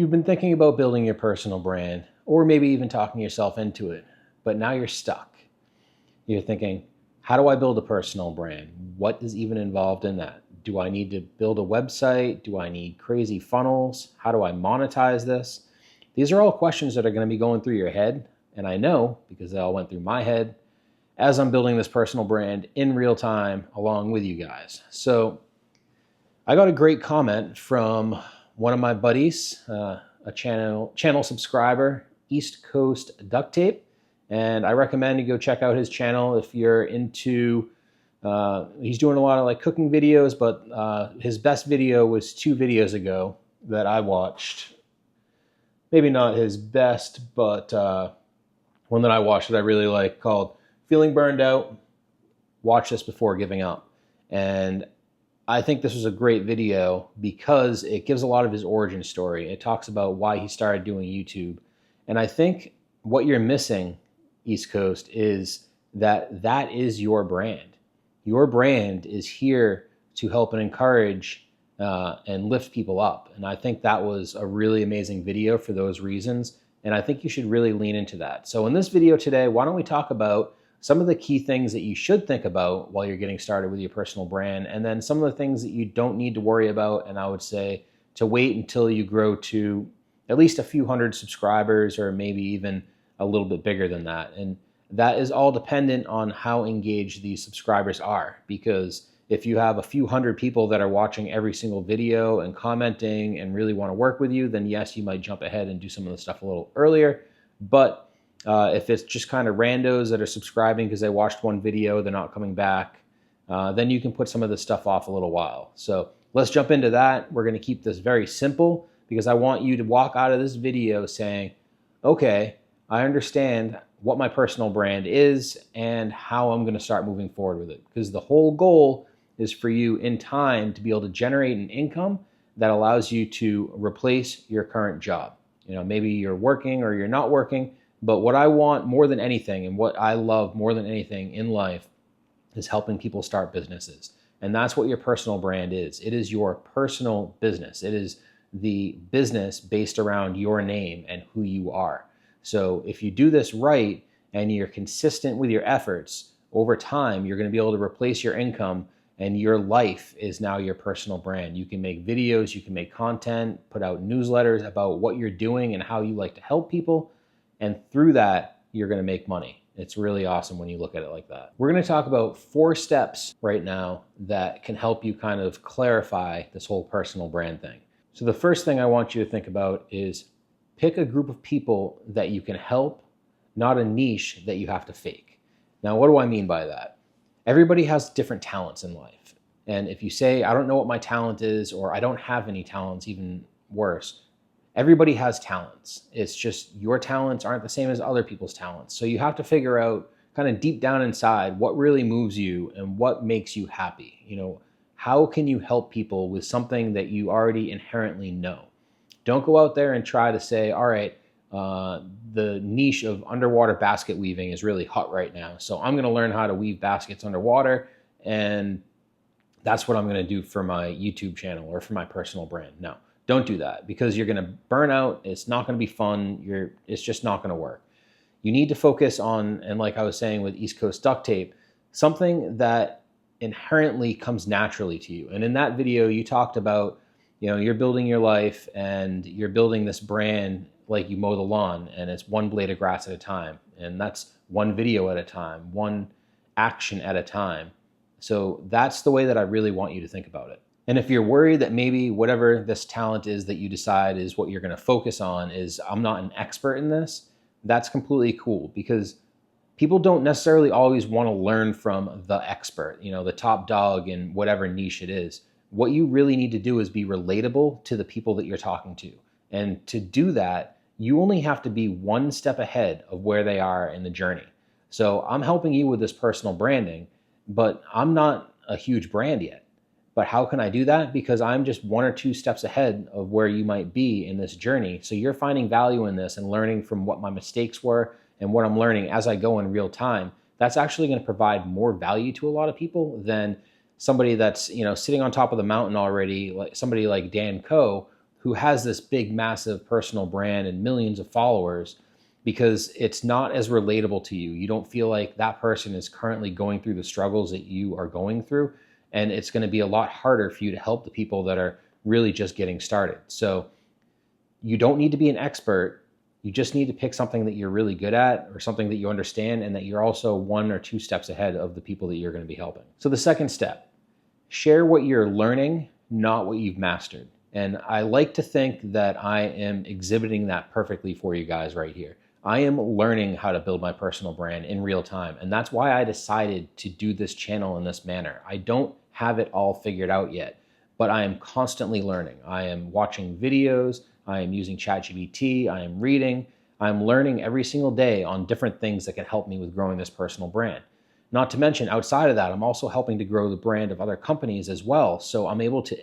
You've been thinking about building your personal brand, or maybe even talking yourself into it, but now you're stuck. You're thinking, how do I build a personal brand? What is even involved in that? Do I need to build a website? Do I need crazy funnels? How do I monetize this? These are all questions that are going to be going through your head, and I know because they all went through my head as I'm building this personal brand in real time along with you guys. So I got a great comment from one of my buddies, a channel subscriber, East Coast Duct Tape, and I recommend you go check out his channel if you're into. He's doing a lot of like cooking videos, but his best video was 2 videos ago that I watched. Maybe not his best, but one that I watched that I really like called "Feeling Burned Out. Watch this before giving up." And I think this was a great video because it gives a lot of his origin story. It talks about why he started doing YouTube. And I think what you're missing, East Coast, is that is your brand. Your brand is here to help and encourage and lift people up. And I think that was a really amazing video for those reasons. And I think you should really lean into that. So in this video today, why don't we talk about some of the key things that you should think about while you're getting started with your personal brand, and then some of the things that you don't need to worry about, and I would say to wait until you grow to at least a few hundred subscribers or maybe even a little bit bigger than that. And that is all dependent on how engaged these subscribers are, because if you have a few hundred people that are watching every single video and commenting and really want to work with you, then yes, you might jump ahead and do some of the stuff a little earlier. But if it's just kind of randos that are subscribing because they watched one video, they're not coming back, then you can put some of this stuff off a little while. So let's jump into that. We're going to keep this very simple because I want you to walk out of this video saying, okay, I understand what my personal brand is and how I'm going to start moving forward with it. Because the whole goal is for you in time to be able to generate an income that allows you to replace your current job. You know, maybe you're working or you're not working. But what I want more than anything and what I love more than anything in life is helping people start businesses. And that's what your personal brand is. It is your personal business. It is the business based around your name and who you are. So if you do this right and you're consistent with your efforts, over time, you're going to be able to replace your income, and your life is now your personal brand. You can make videos, you can make content, put out newsletters about what you're doing and how you like to help people. And through that, you're going to make money. It's really awesome when you look at it like that. We're going to talk about 4 steps right now that can help you kind of clarify this whole personal brand thing. So the first thing I want you to think about is pick a group of people that you can help, not a niche that you have to fake. Now, what do I mean by that? Everybody has different talents in life. And if you say, I don't know what my talent is, or I don't have any talents, even worse, everybody has talents. It's just your talents aren't the same as other people's talents. So you have to figure out kind of deep down inside what really moves you and what makes you happy. You know, how can you help people with something that you already inherently know? Don't go out there and try to say, all right, the niche of underwater basket weaving is really hot right now, so I'm going to learn how to weave baskets underwater, and that's what I'm going to do for my YouTube channel or for my personal brand. No. Don't do that, because you're going to burn out. It's not going to be fun. It's just not going to work. You need to focus on, and like I was saying with East Coast Duct Tape, something that inherently comes naturally to you. And in that video, you talked about, you know, you're building your life and you're building this brand like you mow the lawn, and it's one blade of grass at a time. And that's one video at a time, one action at a time. So that's the way that I really want you to think about it. And if you're worried that maybe whatever this talent is that you decide is what you're going to focus on is, I'm not an expert in this, that's completely cool, because people don't necessarily always want to learn from the expert, you know, the top dog in whatever niche it is. What you really need to do is be relatable to the people that you're talking to. And to do that, you only have to be one step ahead of where they are in the journey. So I'm helping you with this personal branding, but I'm not a huge brand yet. But how can I do that? Because I'm just 1 or 2 steps ahead of where you might be in this journey. So you're finding value in this and learning from what my mistakes were and what I'm learning as I go in real time. That's actually going to provide more value to a lot of people than somebody that's, you know, sitting on top of the mountain already, like somebody like Dan Coe, who has this big, massive personal brand and millions of followers because it's not as relatable to you. You don't feel like that person is currently going through the struggles that you are going through. And it's going to be a lot harder for you to help the people that are really just getting started. So you don't need to be an expert. You just need to pick something that you're really good at or something that you understand and that you're also 1 or 2 steps ahead of the people that you're going to be helping. So the second step, share what you're learning, not what you've mastered. And I like to think that I am exhibiting that perfectly for you guys right here. I am learning how to build my personal brand in real time. And that's why I decided to do this channel in this manner. I don't have it all figured out yet, but I am constantly learning. I am watching videos. I am using ChatGPT. I am reading. I'm learning every single day on different things that can help me with growing this personal brand. Not to mention, outside of that, I'm also helping to grow the brand of other companies as well. So I'm able to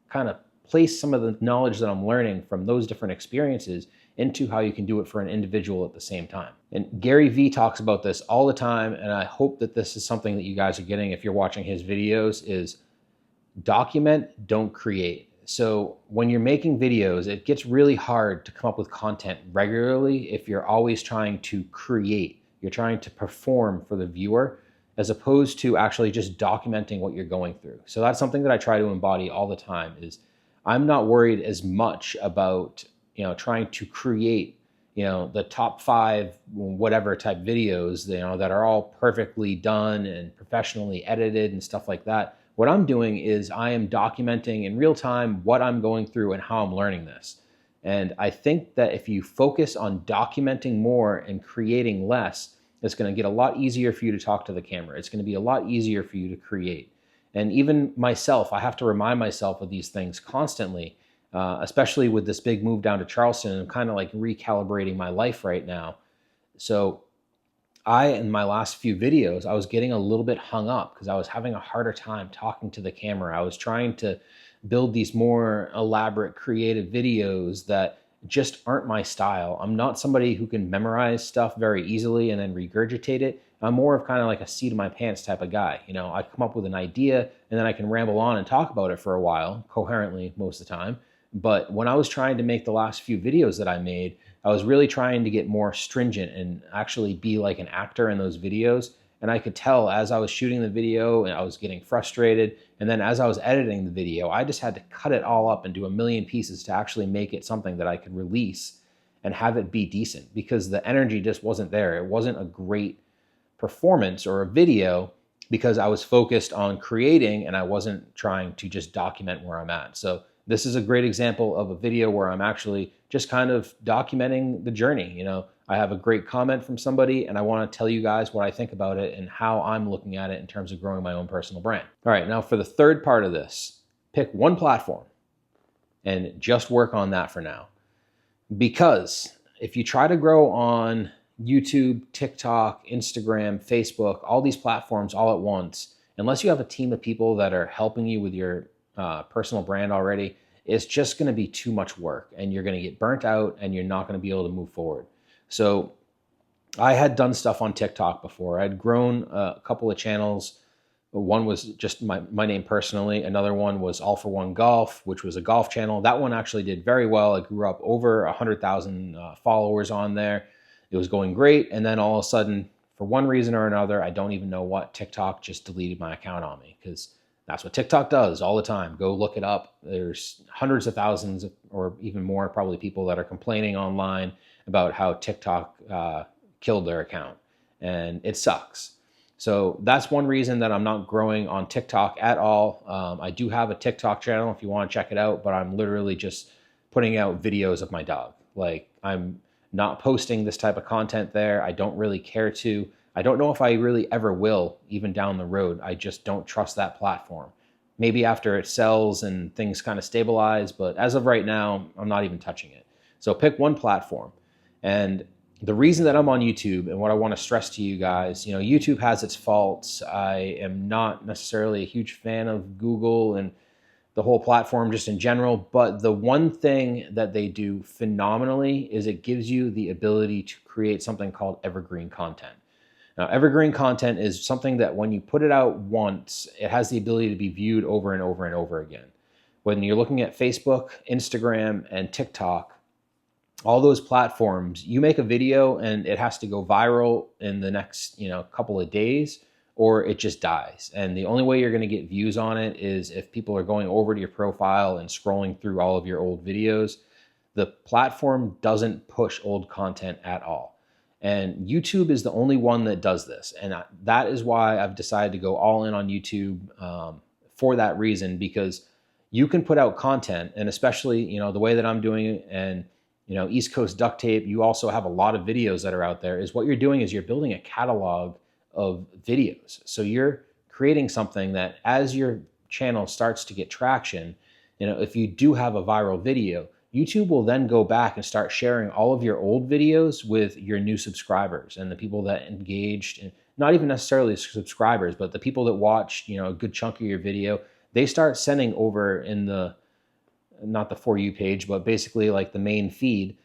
kind of place some of the knowledge that I'm learning from those different experiences into how you can do it for an individual at the same time. And Gary Vee talks about this all the time, and I hope that this is something that you guys are getting if you're watching his videos, is document, don't create. So when you're making videos, it gets really hard to come up with content regularly if you're always trying to create. You're trying to perform for the viewer as opposed to actually just documenting what you're going through. So that's something that I try to embody all the time is I'm not worried as much about trying to create, the top 5 whatever type videos, that are all perfectly done and professionally edited and stuff like that. What I'm doing is I am documenting in real time what I'm going through and how I'm learning this. And I think that if you focus on documenting more and creating less, it's going to get a lot easier for you to talk to the camera. It's going to be a lot easier for you to create. And even myself, I have to remind myself of these things constantly. Especially with this big move down to Charleston, I'm kind of like recalibrating my life right now. So in my last few videos, I was getting a little bit hung up because I was having a harder time talking to the camera. I was trying to build these more elaborate, creative videos that just aren't my style. I'm not somebody who can memorize stuff very easily and then regurgitate it. I'm more of kind of like a seat of my pants type of guy. I come up with an idea and then I can ramble on and talk about it for a while, coherently most of the time. But when I was trying to make the last few videos that I made, I was really trying to get more stringent and actually be like an actor in those videos. And I could tell as I was shooting the video and I was getting frustrated. And then as I was editing the video, I just had to cut it all up into a million pieces to actually make it something that I could release and have it be decent because the energy just wasn't there. It wasn't a great performance or a video because I was focused on creating and I wasn't trying to just document where I'm at. So this is a great example of a video where I'm actually just kind of documenting the journey. I have a great comment from somebody and I want to tell you guys what I think about it and how I'm looking at it in terms of growing my own personal brand. All right, now for the third part of this, pick one platform and just work on that for now. Because if you try to grow on YouTube, TikTok, Instagram, Facebook, all these platforms all at once, unless you have a team of people that are helping you with your personal brand already, it's just going to be too much work and you're going to get burnt out and you're not going to be able to move forward. So I had done stuff on TikTok before. I'd grown a couple of channels. One was just my name personally. Another one was All for One Golf, which was a golf channel. That one actually did very well. I grew up over 100,000 followers on there. It was going great. And then all of a sudden, for one reason or another, I don't even know what, TikTok just deleted my account on me because that's what TikTok does all the time. Go look it up. There's hundreds of thousands or even more probably people that are complaining online about how TikTok killed their account. And it sucks. So that's one reason that I'm not growing on TikTok at all. I do have a TikTok channel if you want to check it out, but I'm literally just putting out videos of my dog. Like I'm not posting this type of content there. I don't really care to. I don't know if I really ever will, even down the road. I just don't trust that platform. Maybe after it sells and things kind of stabilize, but as of right now, I'm not even touching it. So pick one platform. And the reason that I'm on YouTube and what I want to stress to you guys, YouTube has its faults. I am not necessarily a huge fan of Google and the whole platform just in general, but the one thing that they do phenomenally is it gives you the ability to create something called evergreen content. Now, evergreen content is something that when you put it out once, it has the ability to be viewed over and over and over again. When you're looking at Facebook, Instagram, and TikTok, all those platforms, you make a video and it has to go viral in the next, couple of days, or it just dies. And the only way you're going to get views on it is if people are going over to your profile and scrolling through all of your old videos. The platform doesn't push old content at all. And YouTube is the only one that does this. And that is why I've decided to go all in on YouTube, for that reason, because you can put out content, and especially, the way that I'm doing it, and, East Coast Duct Tape, you also have a lot of videos that are out there. Is what you're doing is you're building a catalog of videos. So you're creating something that as your channel starts to get traction, if you do have a viral video, YouTube will then go back and start sharing all of your old videos with your new subscribers and the people that engaged, and not even necessarily subscribers, but the people that watched, a good chunk of your video. They start sending over in not the For You page, but basically like the main feed,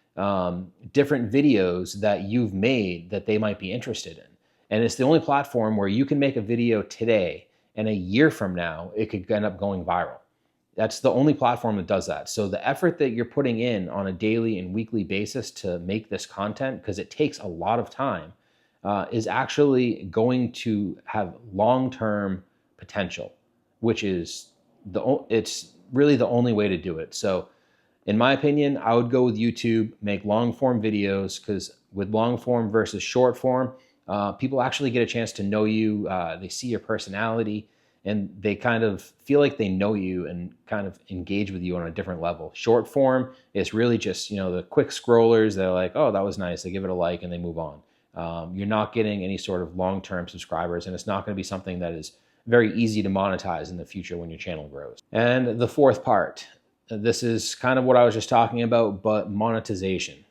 different videos that you've made that they might be interested in. And it's the only platform where you can make a video today and a year from now, it could end up going viral. That's the only platform that does that. So the effort that you're putting in on a daily and weekly basis to make this content, because it takes a lot of time, is actually going to have long-term potential, which is it's really the only way to do it. So in my opinion, I would go with YouTube, make long-form videos, because with long-form versus short-form, people actually get a chance to know you. They see your personality, and they kind of feel like they know you and kind of engage with you on a different level. Short form is really just, the quick scrollers. They're like, oh, that was nice. They give it a like and they move on. You're not getting any sort of long-term subscribers, and it's not going to be something that is very easy to monetize in the future when your channel grows. And the fourth part, this is kind of what I was just talking about, but monetization.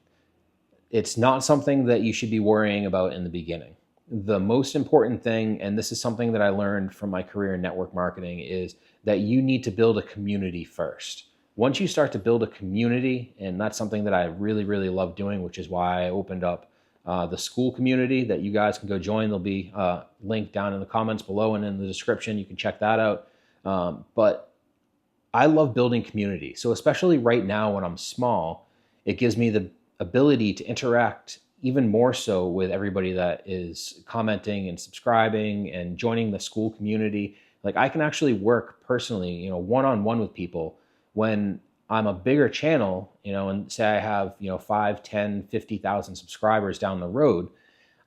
It's not something that you should be worrying about in the beginning. The most important thing, and this is something that I learned from my career in network marketing, is that you need to build a community first. Once you start to build a community, and that's something that I really, really love doing, which is why I opened up the Skool community that you guys can go join. There'll be a link down in the comments below and in the description. You can check that out. But I love building community. So especially right now when I'm small, it gives me the ability to interact even more so with everybody that is commenting and subscribing and joining the Skool community. Like, I can actually work personally, one-on-one with people. When I'm a bigger channel, and say I have, 5, 10, 50,000 subscribers down the road,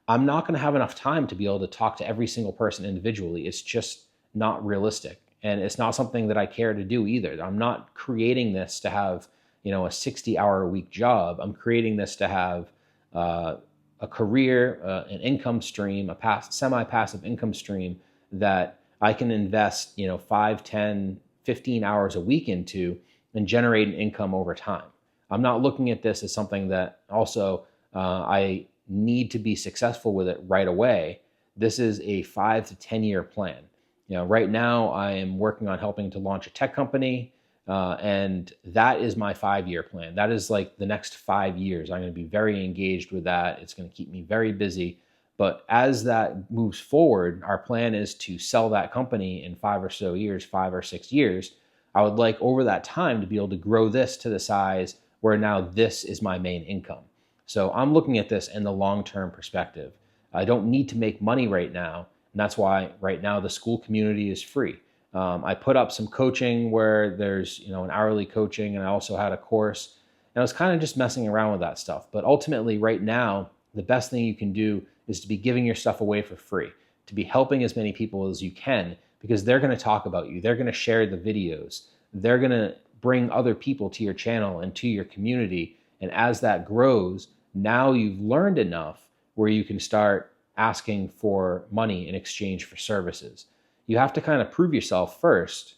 I'm not going to have enough time to be able to talk to every single person individually. It's just not realistic. And it's not something that I care to do either. I'm not creating this to have, a 60-hour-a-week job. I'm creating this to have a career, an income stream, a semi-passive income stream that I can invest, 5, 10, 15 hours a week into and generate an income over time. I'm not looking at this as something that also I need to be successful with it right away. This is a 5 to 10 year plan. Right now I am working on helping to launch a tech company. And that is my 5-year plan. That is like the next 5 years. I'm going to be very engaged with that. It's going to keep me very busy. But as that moves forward, our plan is to sell that company in 5 or 6 years. I would like over that time to be able to grow this to the size where now this is my main income. So I'm looking at this in the long-term perspective. I don't need to make money right now. And that's why right now the Skool community is free. I put up some coaching where there's, an hourly coaching, and I also had a course, and I was kind of just messing around with that stuff. But ultimately right now, the best thing you can do is to be giving your stuff away for free, to be helping as many people as you can, because they're going to talk about you. They're going to share the videos. They're going to bring other people to your channel and to your community. And as that grows, now you've learned enough where you can start asking for money in exchange for services. You have to kind of prove yourself first.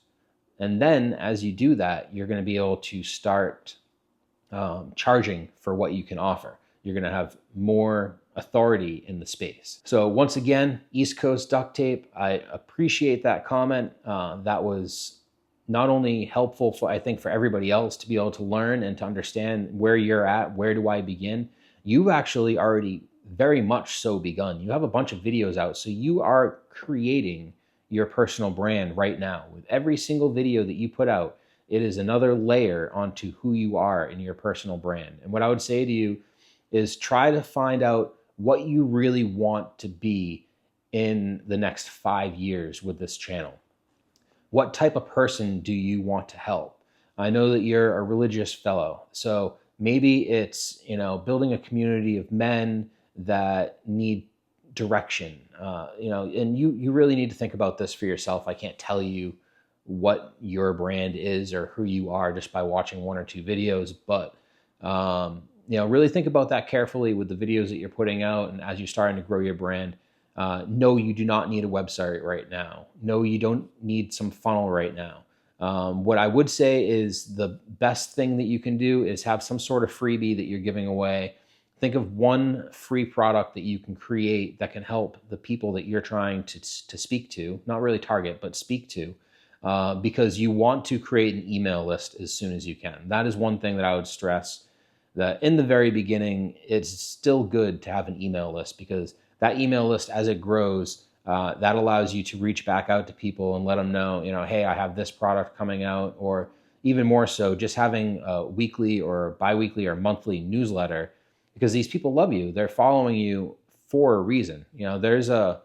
And then as you do that, you're going to be able to start charging for what you can offer. You're going to have more authority in the space. So once again, East Coast Duct Tape, I appreciate that comment. That was not only helpful for, I think, for everybody else to be able to learn and to understand where you're at, where do I begin. You've actually already very much so begun. You have a bunch of videos out, so you are creating your personal brand right now. With every single video that you put out, It is another layer onto who you are in your personal brand. And what I would say to you is try to find out what you really want to be in the next 5 years with this channel. What type of person do you want to help? I know that you're a religious fellow, so maybe it's, building a community of men that need direction, and you really need to think about this for yourself. I can't tell you what your brand is or who you are just by watching 1 or 2 videos, but really think about that carefully with the videos that you're putting out, and as you're starting to grow your brand. No, you do not need a website right now. No, you don't need some funnel right now. What I would say is the best thing that you can do is have some sort of freebie that you're giving away. Think of one free product that you can create that can help the people that you're trying to speak to, not really target, but speak to, because you want to create an email list as soon as you can. That is one thing that I would stress, that in the very beginning, it's still good to have an email list, because that email list, as it grows, that allows you to reach back out to people and let them know, hey, I have this product coming out, or even more so, just having a weekly or biweekly or monthly newsletter, because these people love you. They're following you for a reason. There's a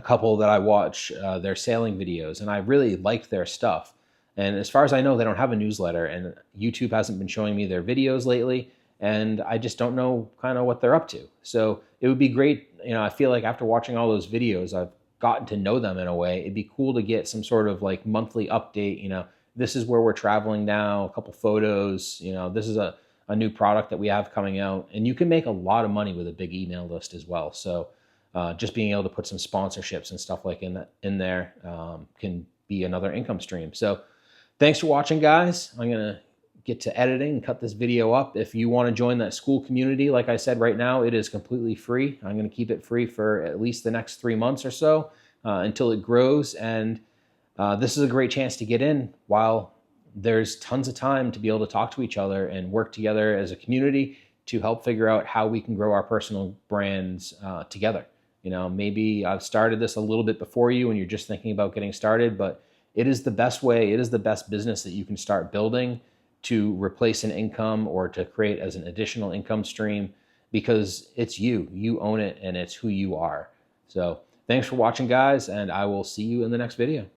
couple that I watch their sailing videos, and I really like their stuff. And as far as I know, they don't have a newsletter, and YouTube hasn't been showing me their videos lately, and I just don't know kind of what they're up to. So it would be great. I feel like after watching all those videos, I've gotten to know them in a way. It'd be cool to get some sort of like monthly update. This is where we're traveling now, a couple photos, this is a new product that we have coming out. And you can make a lot of money with a big email list as well. So just being able to put some sponsorships and stuff like in there can be another income stream. So thanks for watching, guys. I'm going to get to editing and cut this video up. If you want to join that Skool community, like I said, right now it is completely free. I'm going to keep it free for at least the next 3 months or so until it grows. And this is a great chance to get in while there's tons of time to be able to talk to each other and work together as a community to help figure out how we can grow our personal brands together. Maybe I've started this a little bit before you and you're just thinking about getting started, but it is the best way. It is the best business that you can start building to replace an income or to create as an additional income stream, because it's you own it, and it's who you are. So thanks for watching, guys, and I will see you in the next video.